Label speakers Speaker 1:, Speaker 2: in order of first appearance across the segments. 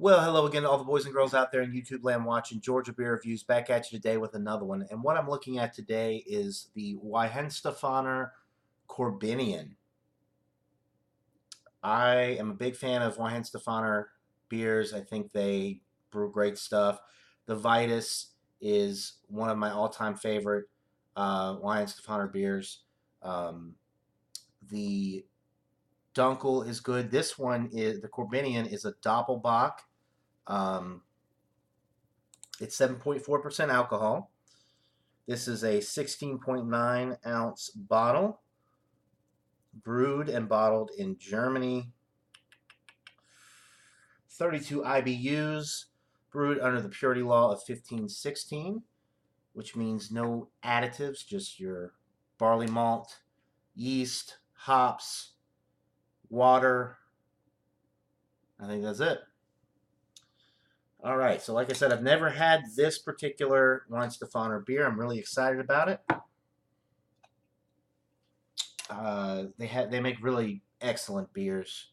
Speaker 1: Well, hello again to all the boys and girls out there in YouTube land watching Georgia Beer Reviews. Back at you today with another one. And what I'm looking at today is the Weihenstephaner Korbinian. I am a big fan of Weihenstephaner beers. I think they brew great stuff. The Vitus is one of my all-time favorite Weihenstephaner beers. Um, the Dunkel is good. This one is the Korbinian is a Doppelbock. Um, It's 7.4% alcohol. This is a 16.9 ounce bottle, brewed and bottled in Germany. 32 IBUs, brewed under the purity law of 1516, which means no additives, just your barley malt, yeast, hops, water. I think that's it. All right, so like I said, I've never had this particular Weihenstephaner beer. I'm really excited about it. They make really excellent beers.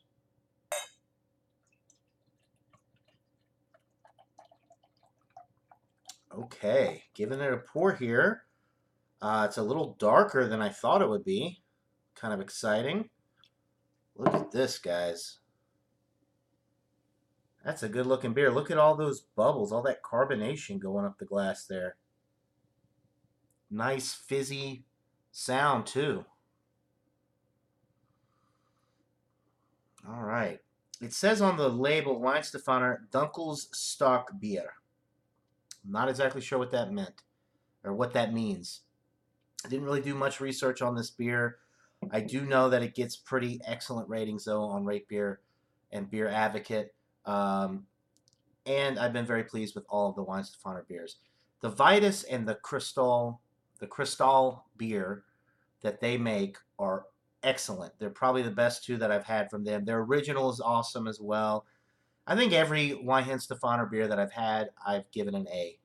Speaker 1: Okay, giving it a pour here. It's a little darker than I thought it would be. Kind of exciting. Look at this, guys. That's a good looking beer. Look at all those bubbles, all that carbonation going up the glass there. Nice fizzy sound too. All right. It says on the label, Weihenstephaner Dunkel's Stock Beer. I'm not exactly sure what that meant or what that means. I didn't really do much research on this beer. I do know that it gets pretty excellent ratings though on Rate Beer and Beer Advocate. And I've been very pleased with all of the Weihenstephaner beers. The Vitus and the Crystal beer that they make are excellent. They're probably the best two that I've had from them. Their original is awesome as well. I think every Weihenstephaner beer that I've had, I've given an A.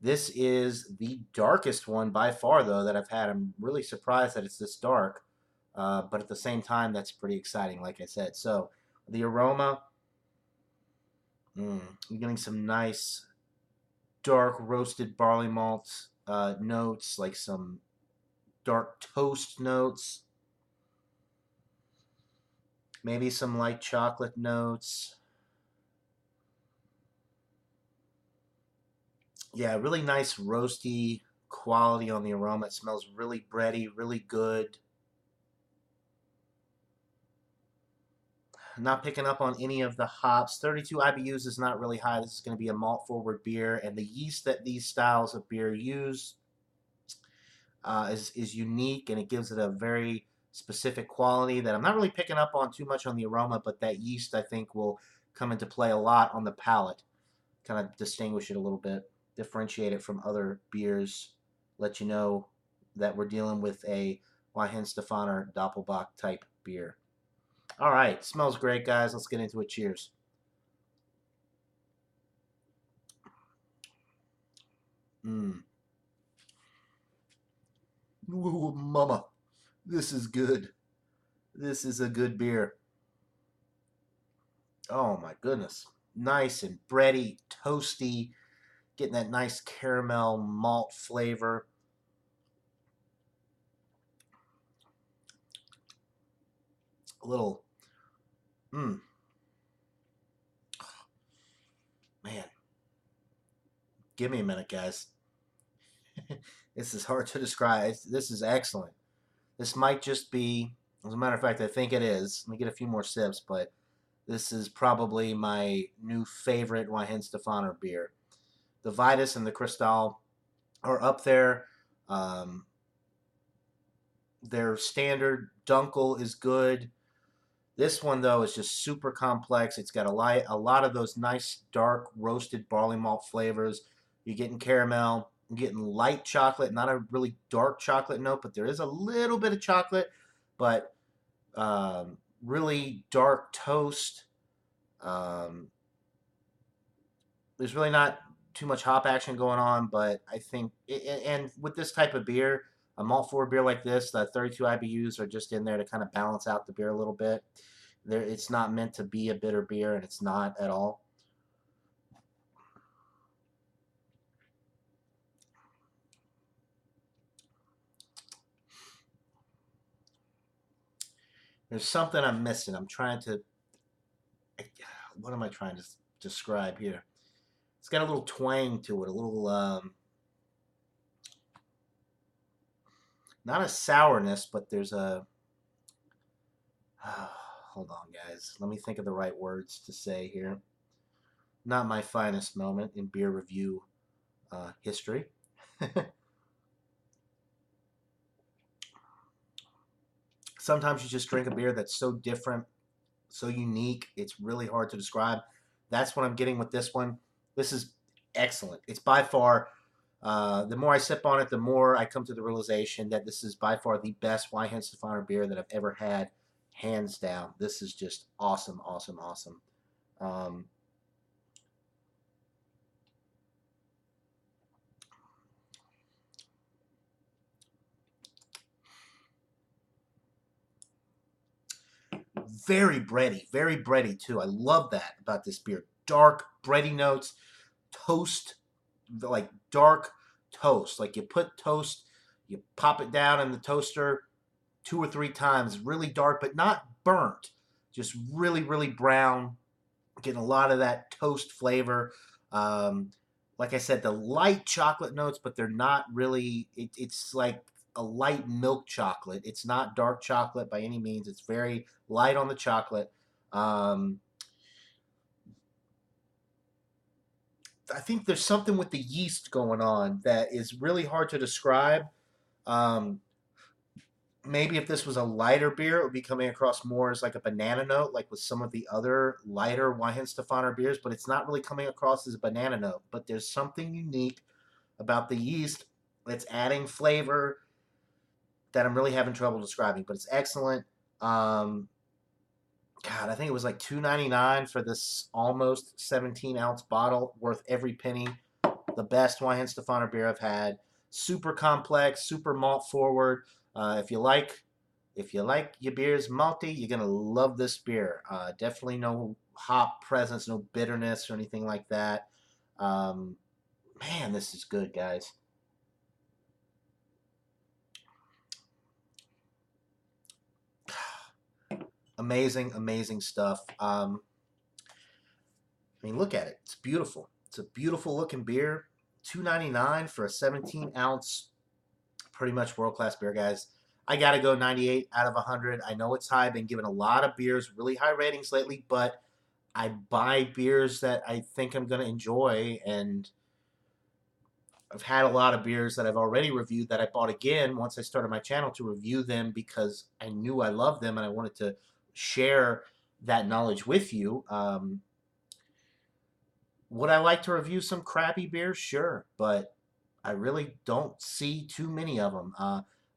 Speaker 1: This is the darkest one by far, though, that I've had. I'm really surprised that it's this dark, but at the same time, that's pretty exciting, like I said. So the aroma, you're getting some nice dark roasted barley malt notes, like some dark toast notes. Maybe some light chocolate notes. Yeah, really nice roasty quality on the aroma. It smells really bready, really good. Not picking up on any of the hops. 32 IBUs is not really high. This is going to be a malt forward beer, and the yeast that these styles of beer use is unique, and it gives it a very specific quality that I'm not really picking up on too much on the aroma, but that yeast I think will come into play a lot on the palate, kind of distinguish it a little bit, differentiate it from other beers, let you know that we're dealing with a Weihenstephaner Doppelbock type beer. All right, smells great, guys. Let's get into it. Cheers. Mmm. Ooh, mama. This is good. This is a good beer. Oh my goodness. Nice and bready, toasty, getting that nice caramel malt flavor. A little, man. Give me a minute, guys. This is hard to describe. This is excellent. This might just be, as a matter of fact, I think it is. Let me get a few more sips, but this is probably my new favorite Weihenstephaner beer. The Vitus and the Cristal are up there. Their standard Dunkel is good. This one, though, is just super complex. It's got a lot of those nice dark roasted barley malt flavors. You're getting caramel. You're getting light chocolate, not a really dark chocolate note, but there is a little bit of chocolate, but really dark toast. There's really not too much hop action going on, but I think, and with this type of beer, a malt forward beer like this, the 32 IBUs are just in there to kind of balance out the beer a little bit. It's not meant to be a bitter beer, and it's not at all. There's something I'm missing. I'm trying to. What am I trying to describe here? It's got a little twang to it, a little not a sourness, but there's a. Hold on, guys. Let me think of the right words to say here. Not my finest moment in beer review history. Sometimes you just drink a beer that's so different, so unique, it's really hard to describe. That's what I'm getting with this one. This is excellent. It's by far, the more I sip on it, the more I come to the realization that this is by far the best Weihenstephaner beer that I've ever had, hands down. This is just awesome, awesome, awesome. Um, very bready too. I love that about this beer. Dark, bready notes, toast, like dark toast. Like you put toast, you pop it down in the toaster 2 or 3 times. Really dark, but not burnt. Just really brown. Getting a lot of that toast flavor. Um, like I said, the light chocolate notes, but they're not really. It's like a light milk chocolate. It's not dark chocolate by any means. It's very light on the chocolate. Um, I think there's something with the yeast going on that is really hard to describe. Um, Maybe if this was a lighter beer, it would be coming across more as like a banana note, like with some of the other lighter Weihenstephaner beers, but it's not really coming across as a banana note. But there's something unique about the yeast that's adding flavor that I'm really having trouble describing, but it's excellent. Um, God, I think it was like $2.99 for this almost 17-ounce bottle, worth every penny. The best Weihenstephaner beer I've had. Super complex, super malt forward. If you like your beers malty, you're gonna love this beer. Definitely no hop presence, no bitterness or anything like that. Um, Man, this is good, guys. Amazing, amazing stuff. I mean, look at it. It's beautiful. It's a beautiful looking beer. $2.99 for a 17-ounce, pretty much world class beer, guys. I gotta go 98 out of 100. I know it's high. I've been given a lot of beers really high ratings lately, but I buy beers that I think I'm gonna enjoy, and I've had a lot of beers that I've already reviewed that I bought again once I started my channel to review them because I knew I loved them and I wanted to share that knowledge with you. Would I like to review some crappy beers? Sure, but I really don't see too many of them.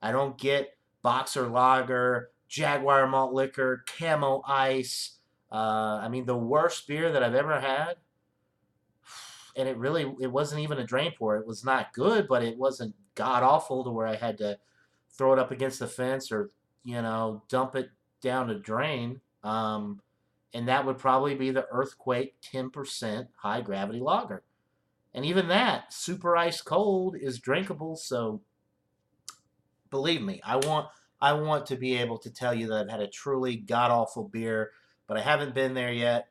Speaker 1: I don't get Boxer Lager, Jaguar Malt Liquor, Camo Ice. I mean, the worst beer that I've ever had, and it wasn't even a drain pour. It was not good, but it wasn't god awful to where I had to throw it up against the fence or dump it down a drain. And that would probably be the Earthquake 10% high gravity lager. And even that, super ice cold, is drinkable. So believe me, I want to be able to tell you that I've had a truly god awful beer, but I haven't been there yet.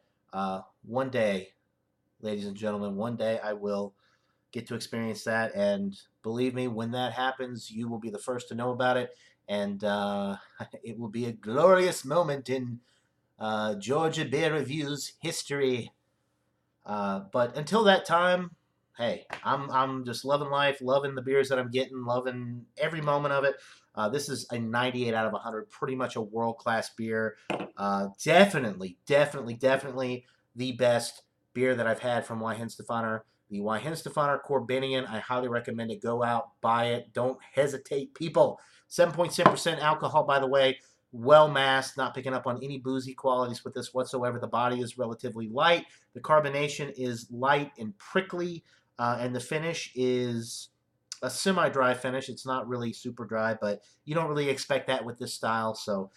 Speaker 1: One day, ladies and gentlemen, one day I will get to experience that. And believe me, when that happens, you will be the first to know about it. And it will be a glorious moment in Georgia Beer Review's history. But until that time, hey, I'm just loving life, loving the beers that I'm getting, loving every moment of it. This is a 98 out of 100, pretty much a world class beer. Definitely the best beer that I've had from Weihenstephaner. The Weihenstephaner Korbinian, I highly recommend it. Go out, buy it. Don't hesitate, people. 7.7% alcohol, by the way. Well masked, not picking up on any boozy qualities with this whatsoever. The body is relatively light. The carbonation is light and prickly, and the finish is a semi-dry finish. It's not really super dry, but you don't really expect that with this style. So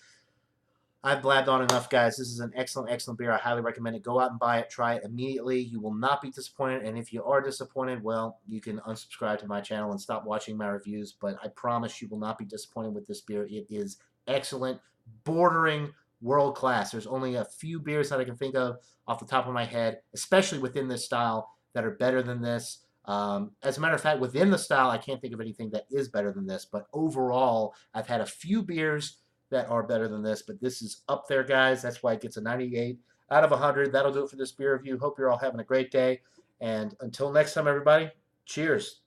Speaker 1: I've blabbed on enough, guys. This is an excellent, excellent beer. I highly recommend it. Go out and buy it. Try it immediately. You will not be disappointed. And if you are disappointed, well, you can unsubscribe to my channel and stop watching my reviews. But I promise you will not be disappointed with this beer. It is excellent, bordering world class. There's only a few beers that I can think of off the top of my head, especially within this style, that are better than this. As a matter of fact, within the style, I can't think of anything that is better than this. But overall, I've had a few beers that are better than this, but this is up there, guys. That's why it gets a 98 out of 100. That'll do it for this beer review. Hope you're all having a great day. And until next time, everybody, cheers.